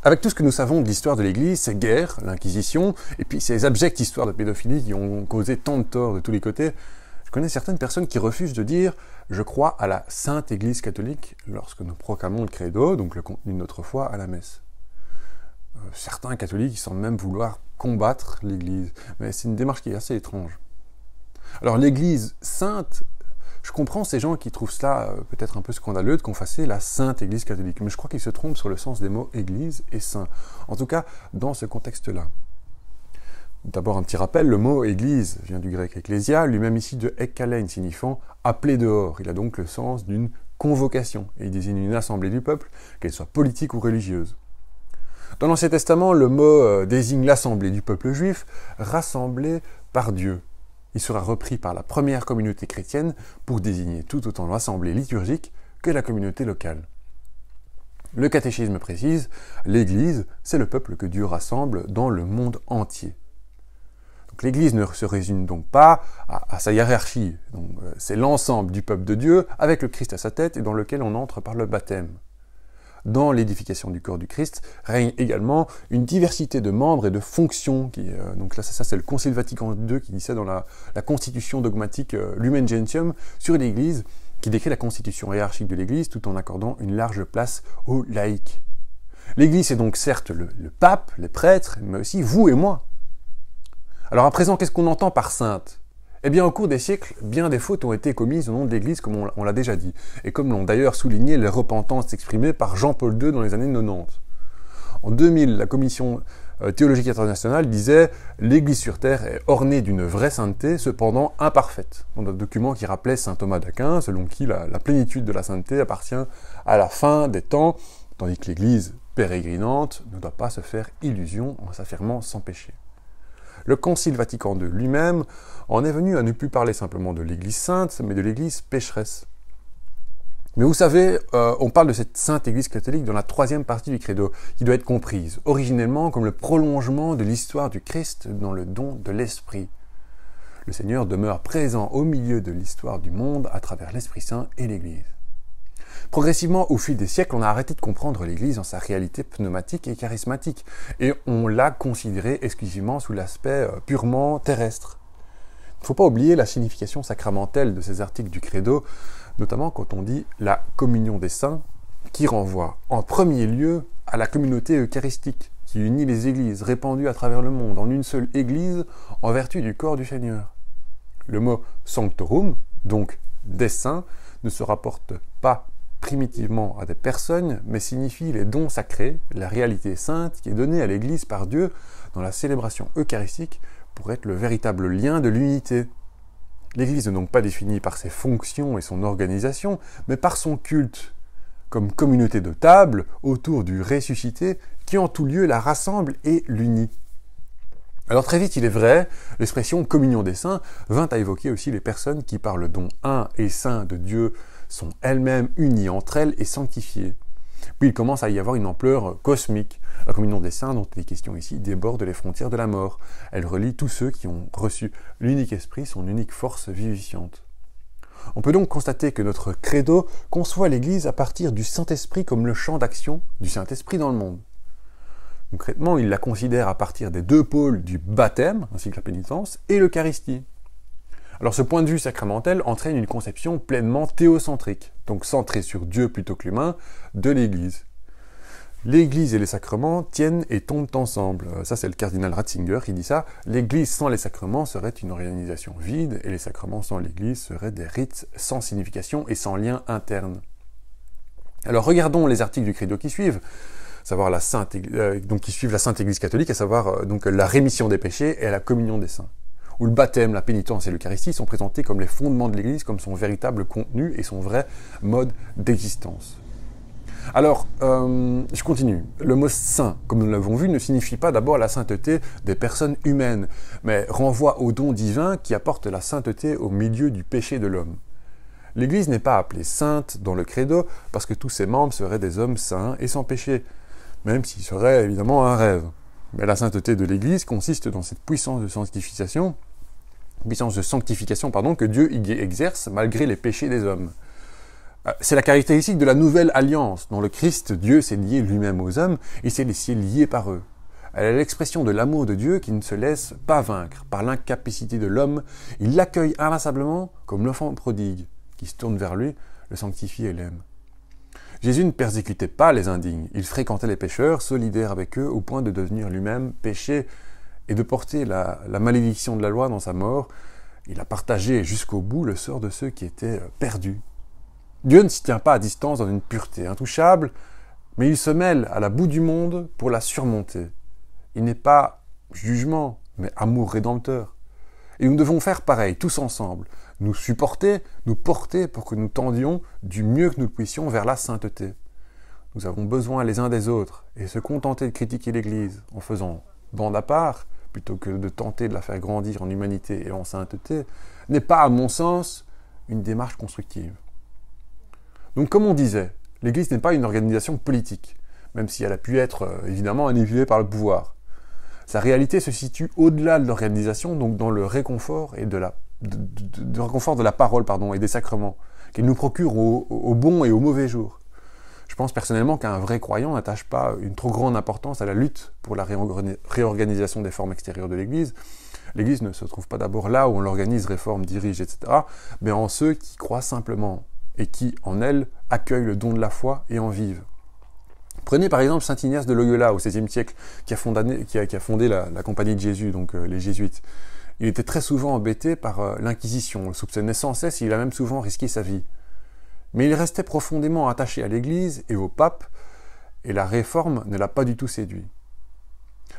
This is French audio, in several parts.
Avec tout ce que nous savons de l'histoire de l'Église, ces guerres, l'Inquisition, et puis ces abjectes histoires de pédophilie qui ont causé tant de tort de tous les côtés, je connais certaines personnes qui refusent de dire « je crois à la Sainte Église catholique » lorsque nous proclamons le credo, donc le contenu de notre foi, à la messe. Certains catholiques semblent même vouloir combattre l'Église, mais c'est une démarche qui est assez étrange. Alors l'Église sainte, je comprends ces gens qui trouvent cela peut-être un peu scandaleux de confesser la Sainte Église catholique, mais je crois qu'ils se trompent sur le sens des mots Église et Saint, en tout cas dans ce contexte-là. D'abord un petit rappel, le mot Église vient du grec ecclésia, lui-même ici de ekkalein, signifiant « appeler dehors ». Il a donc le sens d'une convocation, et il désigne une assemblée du peuple, qu'elle soit politique ou religieuse. Dans l'Ancien Testament, le mot désigne l'assemblée du peuple juif, rassemblée par Dieu. Il sera repris par la première communauté chrétienne pour désigner tout autant l'assemblée liturgique que la communauté locale. Le catéchisme précise, l'Église, c'est le peuple que Dieu rassemble dans le monde entier. Donc l'Église ne se résume donc pas à sa hiérarchie. C'est l'ensemble du peuple de Dieu, avec le Christ à sa tête et dans lequel on entre par le baptême. Dans l'édification du corps du Christ règne également une diversité de membres et de fonctions. Donc là, ça c'est le Concile Vatican II qui dit ça dans la constitution dogmatique Lumen Gentium sur l'Église, qui décrit la constitution hiérarchique de l'Église tout en accordant une large place aux laïcs. L'Église est donc certes le pape, les prêtres, mais aussi vous et moi. Alors à présent, qu'est-ce qu'on entend par sainte ? Eh bien, au cours des siècles, bien des fautes ont été commises au nom de l'Église, comme on l'a déjà dit, et comme l'ont d'ailleurs souligné les repentances exprimées par Jean-Paul II dans les années 90. En 2000, la Commission théologique internationale disait « L'Église sur terre est ornée d'une vraie sainteté, cependant imparfaite », dans un document qui rappelait saint Thomas d'Aquin, selon qui la plénitude de la sainteté appartient à la fin des temps, tandis que l'Église pérégrinante ne doit pas se faire illusion en s'affirmant sans péché. Le Concile Vatican II lui-même en est venu à ne plus parler simplement de l'Église sainte, mais de l'Église pécheresse. Mais vous savez, on parle de cette sainte Église catholique dans la troisième partie du credo, qui doit être comprise originellement comme le prolongement de l'histoire du Christ dans le don de l'Esprit. Le Seigneur demeure présent au milieu de l'histoire du monde à travers l'Esprit Saint et l'Église. Progressivement, au fil des siècles, on a arrêté de comprendre l'Église dans sa réalité pneumatique et charismatique, et on l'a considérée exclusivement sous l'aspect purement terrestre. Il ne faut pas oublier la signification sacramentelle de ces articles du Credo, notamment quand on dit la communion des saints, qui renvoie en premier lieu à la communauté eucharistique, qui unit les églises répandues à travers le monde en une seule église en vertu du corps du Seigneur. Le mot sanctorum, donc des saints, ne se rapporte pas primitivement à des personnes, mais signifie les dons sacrés, la réalité sainte qui est donnée à l'Église par Dieu dans la célébration eucharistique pour être le véritable lien de l'unité. L'Église n'est donc pas définie par ses fonctions et son organisation, mais par son culte, comme communauté de table autour du ressuscité qui en tout lieu la rassemble et l'unit. Alors très vite, il est vrai, l'expression « communion des saints » vint à évoquer aussi les personnes qui, par le don un et saint de Dieu, sont elles-mêmes unies entre elles et sanctifiées. Puis il commence à y avoir une ampleur cosmique. La communion des saints, dont il est question ici, déborde les frontières de la mort. Elle relie tous ceux qui ont reçu l'unique esprit, son unique force vivifiante. On peut donc constater que notre credo conçoit l'Église à partir du Saint-Esprit comme le champ d'action du Saint-Esprit dans le monde. Concrètement, il la considère à partir des deux pôles du baptême, ainsi que la pénitence, et l'Eucharistie. Alors ce point de vue sacramentel entraîne une conception pleinement théocentrique, donc centrée sur Dieu plutôt que l'humain, de l'Église. L'Église et les sacrements tiennent et tombent ensemble. Ça, c'est le cardinal Ratzinger qui dit ça. L'Église sans les sacrements serait une organisation vide, et les sacrements sans l'Église seraient des rites sans signification et sans lien interne. Alors regardons les articles du Credo qui suivent, savoir qui suivent la Sainte Église catholique, à savoir donc la rémission des péchés et la communion des saints, où le baptême, la pénitence et l'Eucharistie sont présentés comme les fondements de l'Église, comme son véritable contenu et son vrai mode d'existence. Alors, je continue. Le mot « saint », comme nous l'avons vu, ne signifie pas d'abord la sainteté des personnes humaines, mais renvoie au don divin qui apporte la sainteté au milieu du péché de l'homme. L'Église n'est pas appelée sainte dans le credo parce que tous ses membres seraient des hommes saints et sans péché, même s'il serait évidemment un rêve. Mais la sainteté de l'Église consiste dans cette puissance de sanctification que Dieu y exerce malgré les péchés des hommes. C'est la caractéristique de la nouvelle alliance, dont le Christ, Dieu, s'est lié lui-même aux hommes et s'est laissé lier par eux. Elle est l'expression de l'amour de Dieu qui ne se laisse pas vaincre par l'incapacité de l'homme. Il l'accueille inlassablement comme l'enfant prodigue, qui se tourne vers lui, le sanctifie et l'aime. Jésus ne persécutait pas les indignes, il fréquentait les pécheurs, solidaire avec eux, au point de devenir lui-même péché et de porter la malédiction de la loi dans sa mort. Il a partagé jusqu'au bout le sort de ceux qui étaient perdus. Dieu ne s'y tient pas à distance dans une pureté intouchable, mais il se mêle à la boue du monde pour la surmonter. Il n'est pas jugement, mais amour rédempteur. Et nous devons faire pareil, tous ensemble, nous supporter, nous porter pour que nous tendions du mieux que nous le puissions vers la sainteté. Nous avons besoin les uns des autres, et se contenter de critiquer l'Église en faisant bande à part, plutôt que de tenter de la faire grandir en humanité et en sainteté, n'est pas, à mon sens, une démarche constructive. Donc, comme on disait, l'Église n'est pas une organisation politique, même si elle a pu être évidemment manipulée par le pouvoir. Sa réalité se situe au-delà de l'organisation, donc dans le réconfort et réconfort de la parole et des sacrements, qu'elle nous procure au bon et au mauvais jour. Je pense personnellement qu'un vrai croyant n'attache pas une trop grande importance à la lutte pour la réorganisation des formes extérieures de l'Église. L'Église ne se trouve pas d'abord là où on l'organise, réforme, dirige, etc., mais en ceux qui croient simplement et qui, en elle, accueillent le don de la foi et en vivent. Prenez par exemple saint Ignace de Loyola au XVIe siècle, qui a fondé la Compagnie de Jésus, donc les jésuites. Il était très souvent embêté par l'Inquisition, on le soupçonnait sans cesse et il a même souvent risqué sa vie. Mais il restait profondément attaché à l'Église et au pape, et la réforme ne l'a pas du tout séduit.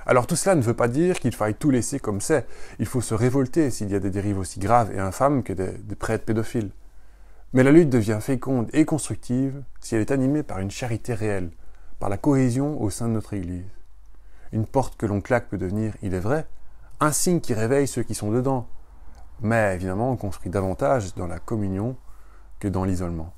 Alors tout cela ne veut pas dire qu'il faille tout laisser comme c'est. Il faut se révolter s'il y a des dérives aussi graves et infâmes que des prêtres pédophiles. Mais la lutte devient féconde et constructive si elle est animée par une charité réelle, par la cohésion au sein de notre Église. Une porte que l'on claque peut devenir, il est vrai, un signe qui réveille ceux qui sont dedans, mais évidemment on construit davantage dans la communion que dans l'isolement.